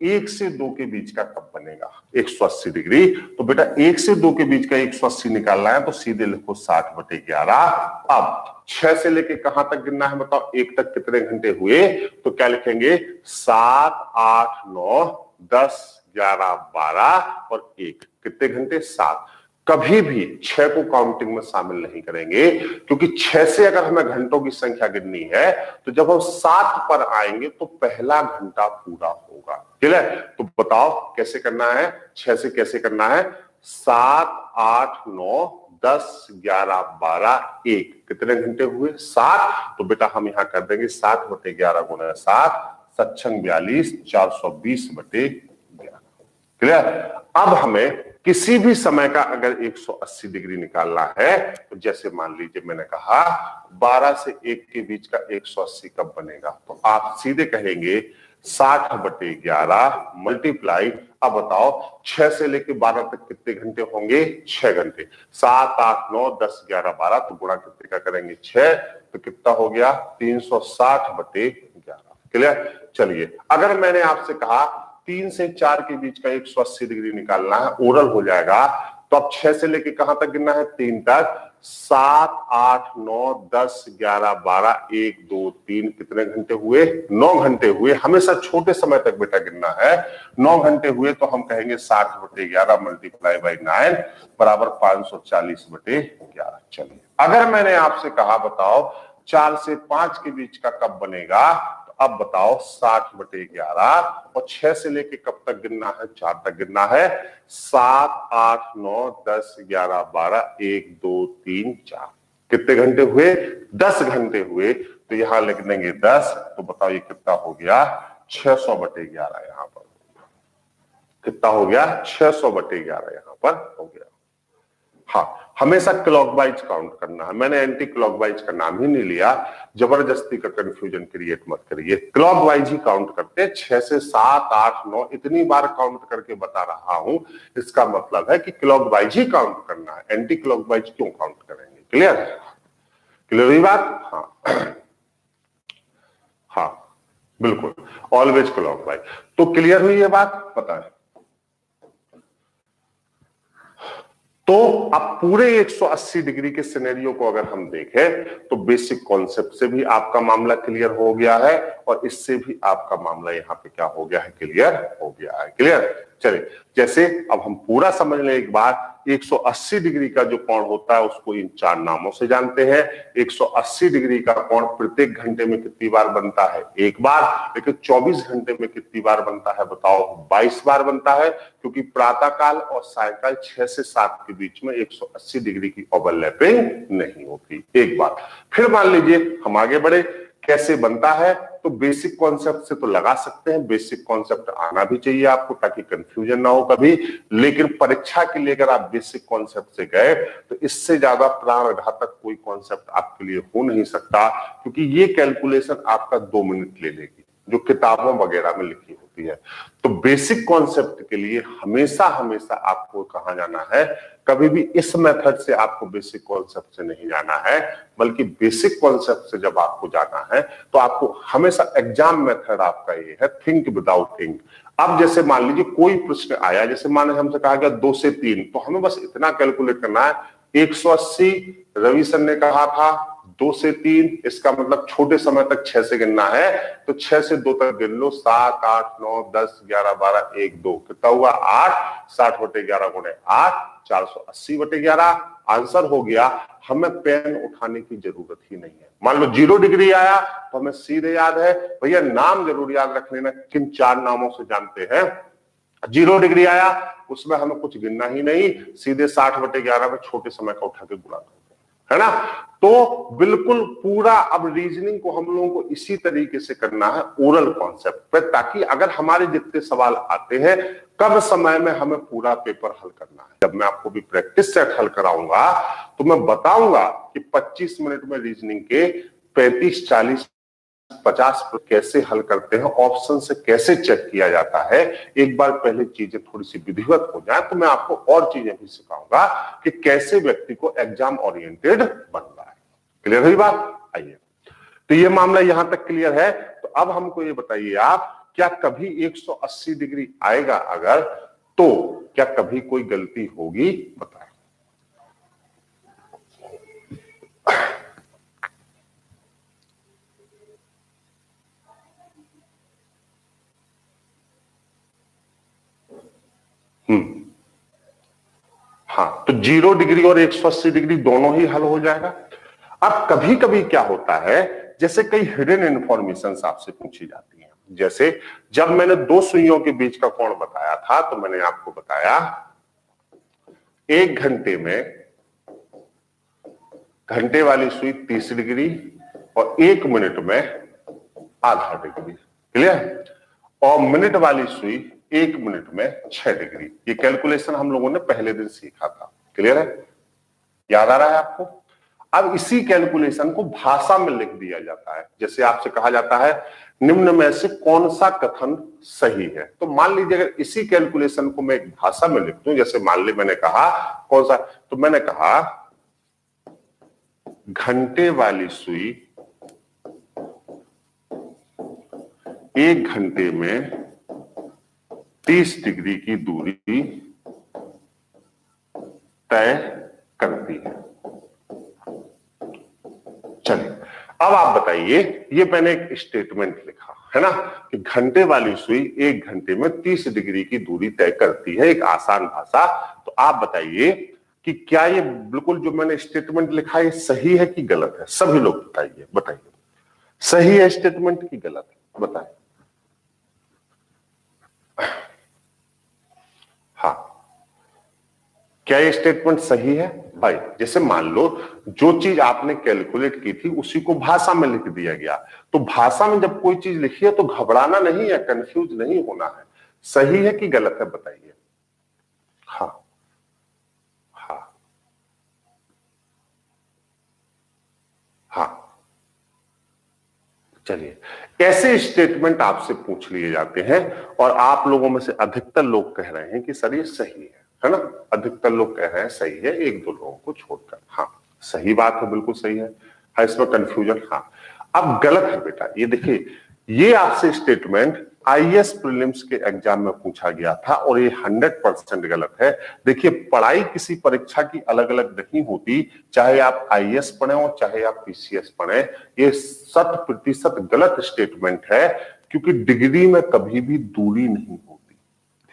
1 से 2 के बीच का कब बनेगा? 180 डिग्री। तो बेटा 1 से 2 के बीच का 180 निकालना है तो सीधे लिखो 60 बटे 11। अब 6 से लेके कहां तक गिनना है बताओ? 1 तक कितने घंटे हुए? तो क्या लिखेंगे? 7, 8, 9, 10, 11, 12 और 1। कितने घंटे? 7। कभी भी 6 को काउंटिंग में शामिल नहीं करेंगे क्योंकि 6 से अगर हमें घंटों की संख्या गिननी है तो जब हम 7 पर आएंगे तो पहला घंटा पूरा होगा। ठीक है? तो बताओ कैसे करना है? 6 से कैसे करना है? 7, 8, 9, 10, 11, 12, 1। कितने घंटे हुए? 7। तो बेटा हम यहां कर देंगे 7 बटे 11 गुना 7, 7 42, 420 बटे 11। क्लियर? अब हमें किसी भी समय का अगर 180 डिग्री निकालना है तो जैसे मान लीजिए मैंने कहा 12 से 1 के बीच का 180 कब बनेगा? तो आप सीधे कहेंगे 60 बटे 11 मल्टीप्लाई। अब बताओ 6 से लेके 12 तक कितने घंटे होंगे? 6 घंटे। 7, 8, 9, 10, 11, 12। तो गुणा कितने का करेंगे? 6। तो कितना हो गया? 360 बटे 11। क्लियर? चलिए अगर मैंने आपसे कहा 3 से 4 के बीच का 180 डिग्री निकालना है, ओरल हो जाएगा। तो अब 6 से लेके कहां तक गिनना है? 3 तक। 7, 8, 9, 10, 11, 12, 1, 2, 3। कितने घंटे हुए? 9 घंटे हुए। हमेशा छोटे समय तक बेटा गिनना है। 9 घंटे हुए तो हम कहेंगे 60 बटे 11 मल्टीप्लाई बाई 9 बराबर 540 बटे 11। चलिए अगर मैंने आपसे कहा बताओ 4 से 5 के बीच का कब बनेगा? अब बताओ 60 बटे 11 और 6 से लेके कब तक गिनना है? 4 तक गिनना है। 7, 8, 9, 10, 11, 12, 1, 2, 3, 4। कितने घंटे हुए? 10 घंटे हुए। तो यहां लिख देंगे 10। तो बताओ ये कितना हो गया? 600 बटे 11। यहां पर कितना हो गया? 600 बटे 11 यहां पर हो गया। हाँ, हमेशा क्लॉकवाइज काउंट करना है। मैंने एंटी क्लॉकवाइज का नाम ही नहीं लिया, जबरदस्ती का कंफ्यूजन क्रिएट मत करिए। क्लॉकवाइज ही काउंट करते हैं। 6 से 7, 8, 9 इतनी बार काउंट करके बता रहा हूं, इसका मतलब है कि क्लॉकवाइज ही काउंट करना है। एंटी क्लॉकवाइज क्यों काउंट करेंगे? क्लियर है? क्लियर हुई बात? हाँ हाँ बिल्कुल, ऑलवेज क्लॉकवाइज। तो क्लियर हुई ये बात? पता है। तो अब पूरे 180 डिग्री के सिनेरियो को अगर हम देखें तो बेसिक कॉन्सेप्ट से भी आपका मामला क्लियर हो गया है और इससे भी आपका मामला यहाँ पे क्या हो गया है? क्लियर हो गया है। क्लियर? चलिए जैसे अब हम पूरा समझ लें एक बार 180 डिग्री का जो कोण होता है उसको इन 4 नामों से जानते हैं। 180 डिग्री का कोण प्रत्येक घंटे में कितनी बार बनता है? एक बार। लेकिन 24 घंटे में कितनी बार बनता है बताओ? 22 बार बनता है, क्योंकि प्रातःकाल और सायंकाल 6 से 7 के बीच में 180 डिग्री की ओवरलैपिंग नहीं होती। एक बार। फिर मान लीजिए हम आगे बढ़े, कैसे बनता है? तो बेसिक कॉन्सेप्ट से तो लगा सकते हैं, बेसिक कॉन्सेप्ट आना भी चाहिए आपको ताकि कंफ्यूजन ना हो कभी। लेकिन परीक्षा के लिए अगर आप बेसिक कॉन्सेप्ट से गए तो इससे ज्यादा प्राणघातक कोई कॉन्सेप्ट आपके लिए हो नहीं सकता, क्योंकि ये कैलकुलेशन आपका 2 मिनट ले लेगी जो किताबों वगैरह में लिखी होती है। तो बेसिक कॉन्सेप्ट के लिए हमेशा हमेशा आपको कहां जाना है? कभी भी इस मेथड से आपको बेसिक कॉन्सेप्ट से नहीं जाना है, बल्कि बेसिक कॉन्सेप्ट से जब आपको जाना है तो आपको हमेशा एग्जाम मेथड आपका ये है, थिंक विदाउट थिंक। अब जैसे मान लीजिए कोई प्रश्न आया, जैसे माने हमसे कहा गया 2 से 3, तो हमें बस इतना कैलकुलेट करना है 180 रवि सर ने कहा था 2 से 3, इसका मतलब छोटे समय तक 6 से गिनना है, तो 6 से 2 तक गिन लो, 7 8 9 10 11 12 1 2, कितना हुआ? 8। 60 बटे 11 गुणे 8, 480 बटे 11 आंसर हो गया। हमें पेन उठाने की जरूरत ही नहीं है। मान लो 0 डिग्री आया तो हमें सीधे याद है, भैया नाम जरूर याद रख लेना, किन 4 नामों से जानते हैं। 0 डिग्री आया उसमें हमें कुछ गिनना ही नहीं, सीधे 60 बटे 11 में छोटे समय का उठा के गुणा कर, है ना। तो बिल्कुल पूरा अब रीजनिंग को हम लोगों को इसी तरीके से करना है ओरल कॉन्सेप्ट पे, ताकि अगर हमारे जितने सवाल आते हैं कम समय में हमें पूरा पेपर हल करना है। जब मैं आपको भी प्रैक्टिस सेट हल कराऊंगा तो मैं बताऊंगा कि 25 मिनट में रीजनिंग के 35 40 50 कैसे हल करते हैं, ऑप्शन से कैसे चेक किया जाता है। एक बार पहले चीजें थोड़ी सी विधिवत हो जाए तो मैं आपको और चीजें भी सिखाऊंगा कि कैसे व्यक्ति को एग्जाम ओरिएंटेड बनना है। क्लियर हुई बात? आइए, तो ये मामला यहां तक क्लियर है। तो अब हमको ये बताइए आप, क्या कभी 180 डिग्री आएगा अगर, तो क्या कभी कोई गलती होगी? बताएं। हाँ, तो 0 डिग्री और 180 डिग्री दोनों ही हल हो जाएगा। अब कभी कभी क्या होता है, जैसे कई हिडन इंफॉर्मेशन आपसे पूछी जाती हैं। जैसे जब मैंने 2 सुइयों के बीच का कोण बताया था तो मैंने आपको बताया 1 घंटे में घंटे वाली सुई 30 डिग्री और 1 मिनट में आधा डिग्री। क्लियर? और मिनट वाली सुई 1 मिनट में 6 डिग्री। ये कैलकुलेशन हम लोगों ने पहले दिन सीखा था। क्लियर है? याद आ रहा है आपको? अब इसी कैलकुलेशन को भाषा में लिख दिया जाता है। जैसे आपसे कहा जाता है निम्न में से कौन सा कथन सही है, तो मान लीजिए अगर इसी कैलकुलेशन को मैं एक भाषा में लिख दूं, जैसे मान ली मैंने कहा कौन सा, तो मैंने कहा घंटे वाली सुई 1 घंटे में 30 डिग्री की दूरी तय करती है। चलिए, अब आप बताइए, ये मैंने एक स्टेटमेंट लिखा है ना कि घंटे वाली सुई 1 घंटे में 30 डिग्री की दूरी तय करती है, एक आसान भाषा। तो आप बताइए कि क्या ये बिल्कुल जो मैंने स्टेटमेंट लिखा है सही है कि गलत है? सभी लोग बताइए, बताइए सही है स्टेटमेंट की गलत है? बताइए। हाँ, क्या ये स्टेटमेंट सही है? भाई जैसे मान लो जो चीज आपने कैलकुलेट की थी उसी को भाषा में लिख दिया गया, तो भाषा में जब कोई चीज लिखी है तो घबराना नहीं है, कंफ्यूज नहीं होना है। सही है कि गलत है? बताइए। हाँ हाँ हाँ, चलिए, ऐसे स्टेटमेंट आपसे पूछ लिए जाते हैं और आप लोगों में से अधिकतर लोग कह रहे हैं कि सर ये सही है ना? अधिकतर लोग कह रहे हैं सही है, 1-2 लोगों को छोड़कर। हाँ, सही बात है, बिल्कुल सही है। हाँ, इसमें कंफ्यूजन। हाँ, अब गलत है बेटा। ये देखिए, ये आपसे स्टेटमेंट आईएएस प्रीलिम्स के एग्जाम में पूछा गया था और ये 100% गलत है। देखिए, पढ़ाई किसी परीक्षा की अलग अलग नहीं होती, चाहे आप आईएएस पढ़े हो चाहे आप पीसीएस पढ़े। ये 100% गलत स्टेटमेंट है, क्योंकि डिग्री में कभी भी दूरी नहीं होती।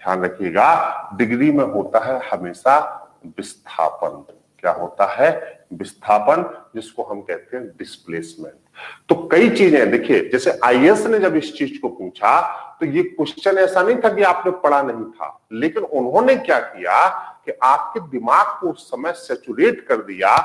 ध्यान रखिएगा, डिग्री में होता है हमेशा विस्थापन। क्या होता है? विस्थापन, जिसको हम कहते हैं डिस्प्लेसमेंट। तो कई चीजें देखिए, जैसे आईएएस ने जब इस चीज को पूछा तो ये क्वेश्चन ऐसा नहीं था कि आपने पढ़ा नहीं था, लेकिन उन्होंने क्या किया कि आपके दिमाग को उस समय सैचुरेट कर दिया,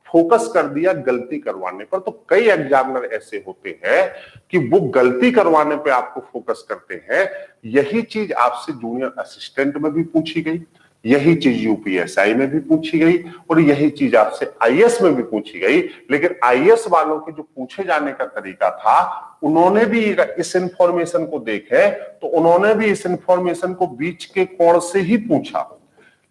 फोकस कर दिया गलती करवाने पर। तो कई एग्जामिनर ऐसे होते हैं कि वो गलती करवाने पे आपको फोकस करते हैं। यही चीज आपसे जूनियर असिस्टेंट में भी पूछी गई, यही चीज यूपीएसआई में भी पूछी गई और यही चीज आपसे आईएएस में भी पूछी गई। लेकिन आईएएस वालों के जो पूछे जाने का तरीका था, उन्होंने भी इस इंफॉर्मेशन को देखे तो उन्होंने भी इस इंफॉर्मेशन को बीच के कोण से ही पूछा,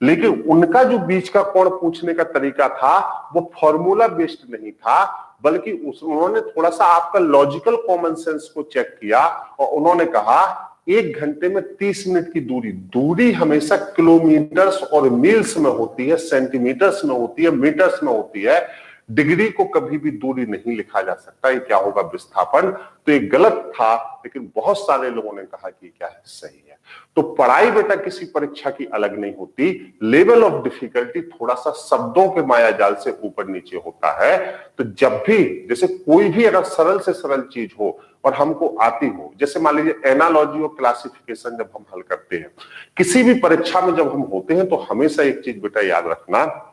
लेकिन उनका जो बीच का कोण पूछने का तरीका था वो फॉर्मूला बेस्ड नहीं था, बल्कि उन्होंने थोड़ा सा आपका लॉजिकल कॉमन सेंस को चेक किया और उन्होंने कहा 1 घंटे में 30 मिनट की दूरी हमेशा किलोमीटर्स और मील्स में होती है, सेंटीमीटर्स में होती है, मीटर्स में होती है। डिग्री को कभी भी दूरी नहीं लिखा जा सकता। ये क्या होगा? विस्थापन। तो ये गलत था, लेकिन बहुत सारे लोगों ने कहा कि क्या है? सही है। तो पढ़ाई बेटा किसी परीक्षा की अलग नहीं होती, लेवल ऑफ डिफिकल्टी थोड़ा सा शब्दों के माया जाल से ऊपर नीचे होता है। तो जब भी जैसे कोई भी अगर सरल से सरल चीज हो और हमको आती हो, जैसे मान लीजिए एनालॉजी और क्लासिफिकेशन जब हम हल करते हैं किसी भी परीक्षा में, जब हम होते हैं तो हमेशा एक चीज बेटा याद रखना,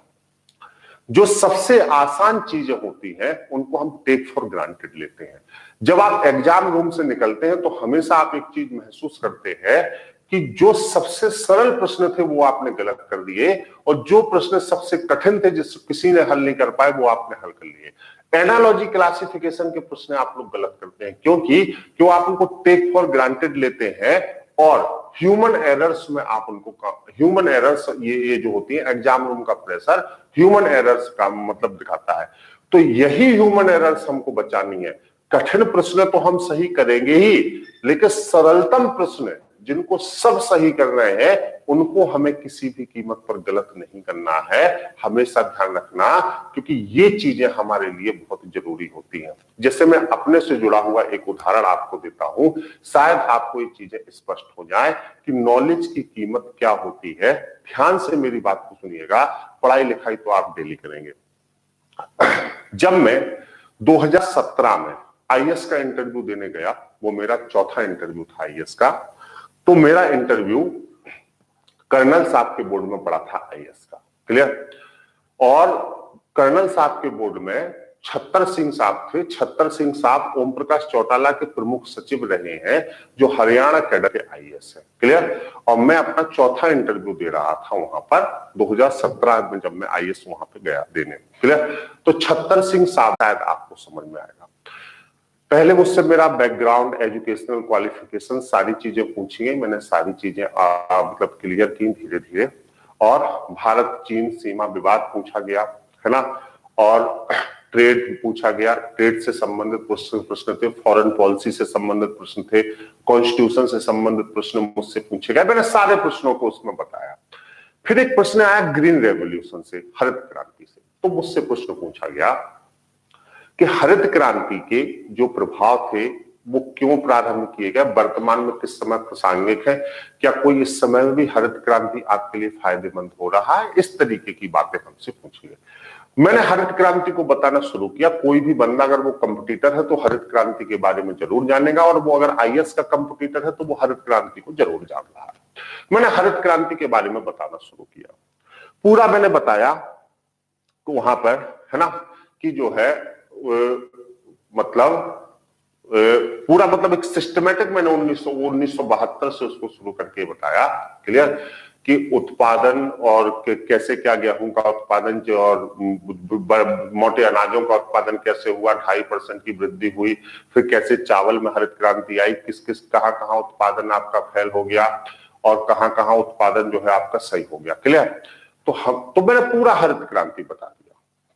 जो सबसे आसान चीजें होती हैं उनको हम टेक फॉर ग्रांटेड लेते हैं। जब आप एग्जाम रूम से निकलते हैं तो हमेशा आप एक चीज महसूस करते हैं कि जो सबसे सरल प्रश्न थे वो आपने गलत कर दिए और जो प्रश्न सबसे कठिन थे जिस किसी ने हल नहीं कर पाए वो आपने हल कर लिए। एनालॉजी क्लासिफिकेशन के प्रश्न आप लोग गलत करते हैं, क्यों आप उनको टेक फॉर ग्रांटेड लेते हैं और ह्यूमन एरर्स में आप उनको, ह्यूमन एरर्स ये जो होती है, एग्जाम रूम का प्रेशर ह्यूमन एरर्स का मतलब दिखाता है। तो यही ह्यूमन एरर्स हमको बचानी है। कठिन प्रश्न तो हम सही करेंगे ही, लेकिन सरलतम प्रश्न जिनको सब सही कर रहे हैं उनको हमें किसी भी कीमत पर गलत नहीं करना है। हमेशा ध्यान रखना, क्योंकि ये चीजें हमारे लिए बहुत जरूरी होती हैं। जैसे मैं अपने से जुड़ा हुआ एक उदाहरण आपको देता हूं, शायद आपको ये चीजें स्पष्ट हो जाए कि नॉलेज की कीमत क्या होती है। ध्यान से मेरी बात को सुनिएगा, पढ़ाई लिखाई तो आप डेली करेंगे। जब मैं 2017 में आईएएस का इंटरव्यू देने गया, वो मेरा चौथा इंटरव्यू था आईएएस का, तो मेरा इंटरव्यू कर्नल साहब के बोर्ड में पड़ा था आईएएस का, क्लियर। और कर्नल साहब के बोर्ड में छत्तर सिंह साहब थे। छत्तर सिंह साहब ओम प्रकाश चौटाला के प्रमुख सचिव रहे हैं, जो हरियाणा कैडर के आईएएस है, क्लियर। और मैं अपना चौथा इंटरव्यू दे रहा था वहां पर 2017 में, जब मैं आईएएस वहां पे गया देने, क्लियर। तो छत्तर सिंह साहब, शायद आपको समझ में आएगा, पहले मुझसे मेरा बैकग्राउंड, एजुकेशनल क्वालिफिकेशन, सारी चीजें पूछी गई। मैंने सारी चीजें मतलब क्लियर की धीरे धीरे। और भारत चीन सीमा विवाद पूछा गया, है ना, और ट्रेड पूछा गया। ट्रेड से संबंधित प्रश्न थे, फॉरेन पॉलिसी से संबंधित प्रश्न थे, कॉन्स्टिट्यूशन से संबंधित प्रश्न मुझसे पूछे गए। मैंने सारे प्रश्नों को उसमें बताया। फिर एक प्रश्न आया ग्रीन रेवोल्यूशन से, हरित क्रांति से। तो मुझसे प्रश्न पूछा गया कि हरित क्रांति के जो प्रभाव थे वो क्यों प्रारंभ किए गए, वर्तमान में किस समय प्रासंगिक है, क्या कोई इस समय में भी हरित क्रांति आपके लिए फायदेमंद हो रहा है, इस तरीके की बातें हमसे पूछी गई। मैंने हरित क्रांति को बताना शुरू किया। कोई भी बंदा अगर वो कंपटीटर है तो हरित क्रांति के बारे में जरूर जानेगा, और वो अगर आईएएस का कंपटीटर है तो वो हरित क्रांति को जरूर जान रहा है। मैंने हरित क्रांति के बारे में बताना शुरू किया। पूरा मैंने बताया तो वहां पर, है ना, कि जो है मतलब पूरा मतलब एक सिस्टमेटिक मैंने 1972 से उसको शुरू करके बताया, क्लियर, कि उत्पादन और कैसे क्या गेहूं का उत्पादन और मोटे अनाजों का उत्पादन कैसे हुआ, 2.5% की वृद्धि हुई। फिर कैसे चावल में हरित क्रांति आई, किस किस कहां उत्पादन आपका फेल हो गया और कहां उत्पादन जो है आपका सही हो गया, क्लियर। तो मैंने पूरा हरित क्रांति बता दिया।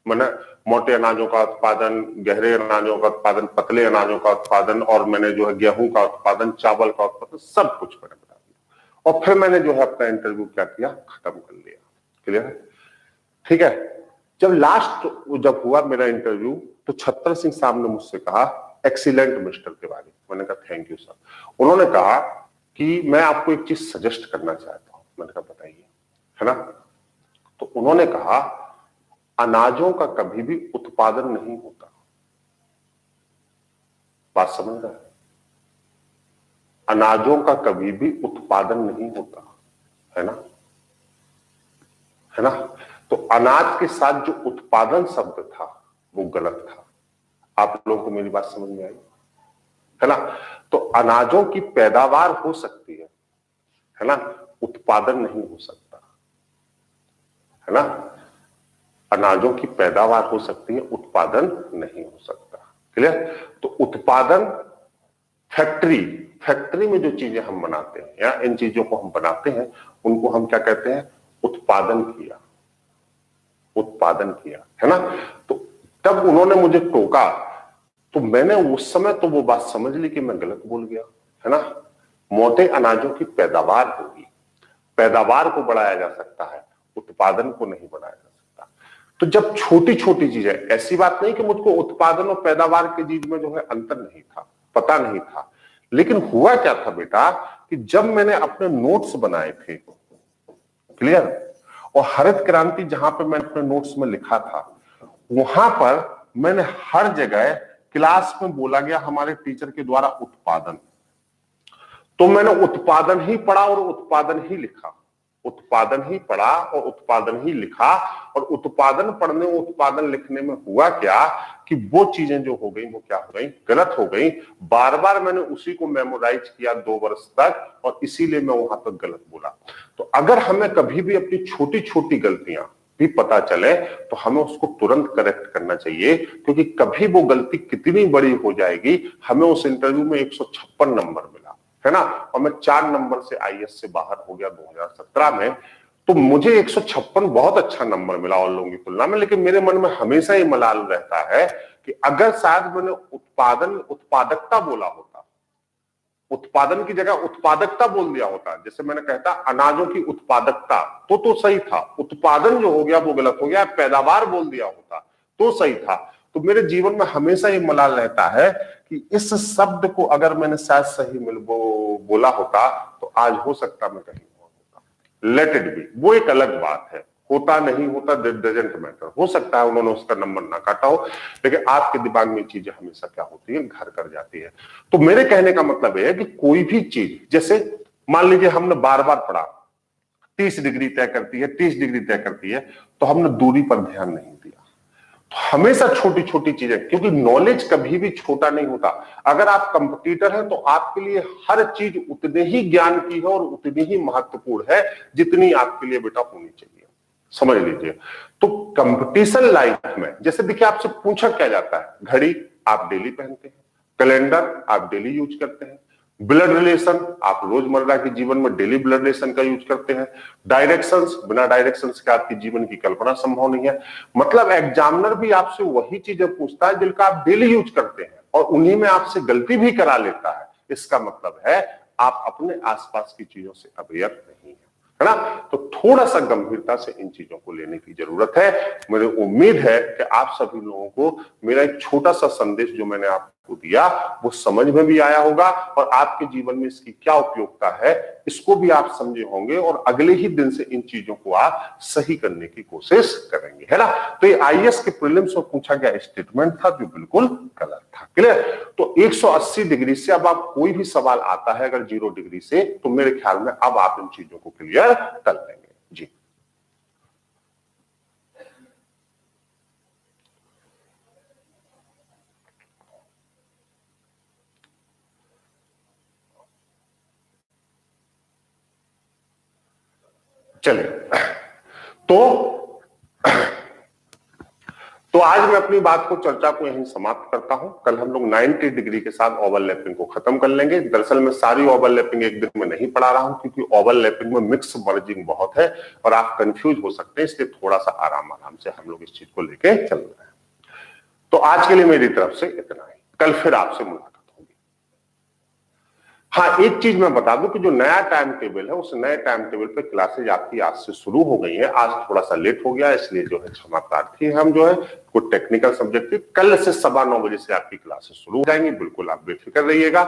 मैंने मोटे अनाजों का उत्पादन, गहरे अनाजों का उत्पादन, पतले अनाजों का उत्पादन, और मैंने जो है गेहूं का उत्पादन, चावल का उत्पादन, सब कुछ मैंने बता दिया। और फिर मैंने जो है अपना इंटरव्यू क्या किया, खत्म कर लिया, क्लियर है, ठीक है। जब लास्ट जब हुआ मेरा इंटरव्यू तो छत्तर सिंह साहब ने मुझसे कहा एक्सीलेंट मिस्टर के बारे में। मैंने कहा थैंक यू सर। उन्होंने कहा कि मैं आपको एक चीज सजेस्ट करना चाहता हूं। मैंने कहा बताइए, है ना। तो उन्होंने कहा अनाजों का कभी भी उत्पादन नहीं होता। बात समझ रहे हैं? अनाजों का कभी भी उत्पादन नहीं होता, है ना, है ना। तो अनाज के साथ जो उत्पादन शब्द था वो गलत था। आप लोगों को मेरी बात समझ में आई, है ना। तो अनाजों की पैदावार हो सकती है ना, उत्पादन नहीं हो सकता, है ना। अनाजों की पैदावार हो सकती है, उत्पादन नहीं हो सकता। क्लियर? तो उत्पादन फैक्ट्री में जो चीजें हम बनाते हैं या इन चीजों को हम बनाते हैं उनको हम क्या कहते हैं? उत्पादन किया, उत्पादन किया, है ना। तो तब उन्होंने मुझे टोका तो मैंने उस समय तो वो बात समझ ली कि मैं गलत बोल गया, है ना। मोटे अनाजों की पैदावार होगी, पैदावार को बढ़ाया जा सकता है, उत्पादन को नहीं बढ़ाया जा सकता। तो जब छोटी छोटी चीजें, ऐसी बात नहीं कि मुझको उत्पादन और पैदावार के बीच में जो है अंतर नहीं था, पता नहीं था, लेकिन हुआ क्या था बेटा कि जब मैंने अपने नोट्स बनाए थे, क्लियर, और हरित क्रांति जहां पर मैंने अपने नोट्स में लिखा था वहां पर मैंने हर जगह क्लास में बोला गया हमारे टीचर के द्वारा उत्पादन, तो मैंने उत्पादन ही पढ़ा और उत्पादन ही लिखा, उत्पादन ही पढ़ा और उत्पादन ही लिखा। और उत्पादन पढ़ने और उत्पादन लिखने में हुआ क्या कि वो चीजें जो हो गई वो क्या हो गई? गलत हो गई। बार बार मैंने उसी को मेमोराइज किया 2 वर्ष तक और इसीलिए मैं वहां तक गलत बोला। तो अगर हमें कभी भी अपनी छोटी छोटी गलतियां भी पता चले तो हमें उसको तुरंत करेक्ट करना चाहिए, क्योंकि कभी वो गलती कितनी बड़ी हो जाएगी। हमें उस इंटरव्यू में 156 नंबर मिला, है ना, और मैं 4 नंबर से आईएएस से बाहर हो गया 2017 में। तो मुझे 156 बहुत अच्छा नंबर मिला और लोगों की तुलना में, लेकिन मेरे मन में हमेशा ये मलाल रहता है कि अगर शायद मैंने उत्पादकता बोला होता, उत्पादन की जगह उत्पादकता बोल दिया होता, जैसे मैंने कहता अनाजों की उत्पादकता, तो सही था। उत्पादन जो हो गया वो गलत हो गया, पैदावार बोल दिया होता तो सही था। तो मेरे जीवन में हमेशा ये मलाल रहता है कि इस शब्द को अगर मैंने शायद सही बोला होता तो आज हो सकता मैं कहीं और होता। लेट इट बी, वो एक अलग बात है, होता नहीं होता दैट डजंट मैटर। हो सकता है उन्होंने उसका नंबर ना काटा हो, लेकिन आपके दिमाग में चीजें हमेशा क्या होती है? घर कर जाती है। तो मेरे कहने का मतलब है कि कोई भी चीज, जैसे मान लीजिए हमने बार बार पढ़ा 30 डिग्री तय करती है, 30 डिग्री तय करती है, तो हमने दूरी पर ध्यान नहीं दिया। तो हमेशा छोटी छोटी चीजें, क्योंकि नॉलेज कभी भी छोटा नहीं होता। अगर आप कंपटीटर हैं तो आपके लिए हर चीज उतने ही ज्ञान की है और उतनी ही महत्वपूर्ण है जितनी आपके लिए बेटा होनी चाहिए, समझ लीजिए। तो कंपटीशन लाइफ में जैसे देखिए आपसे पूछा क्या जाता है, घड़ी आप डेली पहनते हैं, कैलेंडर आप डेली यूज करते हैं, ब्लड रिलेशन आप रोजमर्रा के जीवन में डेली ब्लड रिलेशन का यूज करते हैं, डायरेक्शंस, बिना डायरेक्शंस के आपके जीवन की कल्पना संभव नहीं है। मतलब एग्जामिनर भी आपसे वही चीजें पूछता है जिनका आप डेली यूज करते हैं और उन्हीं में आपसे गलती भी करा लेता है। इसका मतलब है आप अपने आसपास की चीजों से अवेयर नहीं है ना। तो थोड़ा सा गंभीरता से इन चीजों को लेने की जरूरत है। मुझे उम्मीद है कि आप सभी लोगों को मेरा एक छोटा सा संदेश जो मैंने आपको दिया वो समझ में भी आया होगा और आपके जीवन में इसकी क्या उपयोगिता है इसको भी आप समझे होंगे और अगले ही दिन से इन चीजों को आप सही करने की कोशिश करेंगे, है ना। तो ये आईएएस के प्रीलिम्स में पूछा गया स्टेटमेंट था जो बिल्कुल गलत था। क्लियर? तो 180 डिग्री से अब आप कोई भी सवाल आता है अगर 0 डिग्री से, तो मेरे ख्याल में अब आप इन चीजों को क्लियर कर लेंगे। जी चलिए, तो आज मैं अपनी बात को, चर्चा को यहीं समाप्त करता हूं। कल हम लोग 90 डिग्री के साथ ओवरलैपिंग को खत्म कर लेंगे। दरअसल मैं सारी ओवरलैपिंग एक दिन में नहीं पढ़ा रहा हूं क्योंकि ओवरलैपिंग में मिक्स मर्जिंग बहुत है और आप कंफ्यूज हो सकते हैं, इसलिए थोड़ा सा आराम से हम लोग इस चीज को लेके चल रहे हैं। तो आज के लिए मेरी तरफ से इतना ही, कल फिर आपसे मुलाकात। हाँ, एक चीज मैं बता दूं कि जो नया टाइम टेबल है उस नए टाइम टेबल पे क्लासेज आपकी आज से शुरू हो गई है। आज थोड़ा सा लेट हो गया इसलिए जो है क्षमा प्रार्थी हम जो है कुछ टेक्निकल सब्जेक्ट कल से 9:15 बजे से आपकी क्लासेस शुरू हो जाएंगी। बिल्कुल आप बेफिक्र रहिएगा।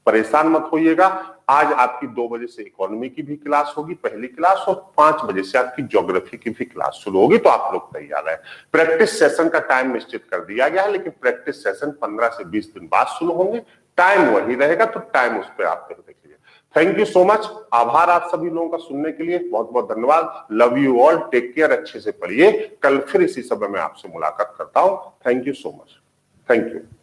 परेशान मत होइएगा। आज आपकी 2 बजे से इकोनॉमी की भी क्लास होगी, पहली क्लास, और 5 बजे से आपकी ज्योग्राफी की भी क्लास शुरू होगी। तो आप लोग तैयार हैं। प्रैक्टिस सेशन का टाइम निश्चित कर दिया गया है, लेकिन प्रैक्टिस सेशन 15 से 20 दिन बाद शुरू होंगे। टाइम वही रहेगा, तो टाइम उस पर आप देख लीजिए। Thank you so much. आभार आप सभी लोगों का सुनने के लिए, बहुत बहुत धन्यवाद। Love you all, take care, अच्छे से पढ़िए। कल फिर इसी समय में आपसे मुलाकात करता हूं। Thank you so much. Thank you.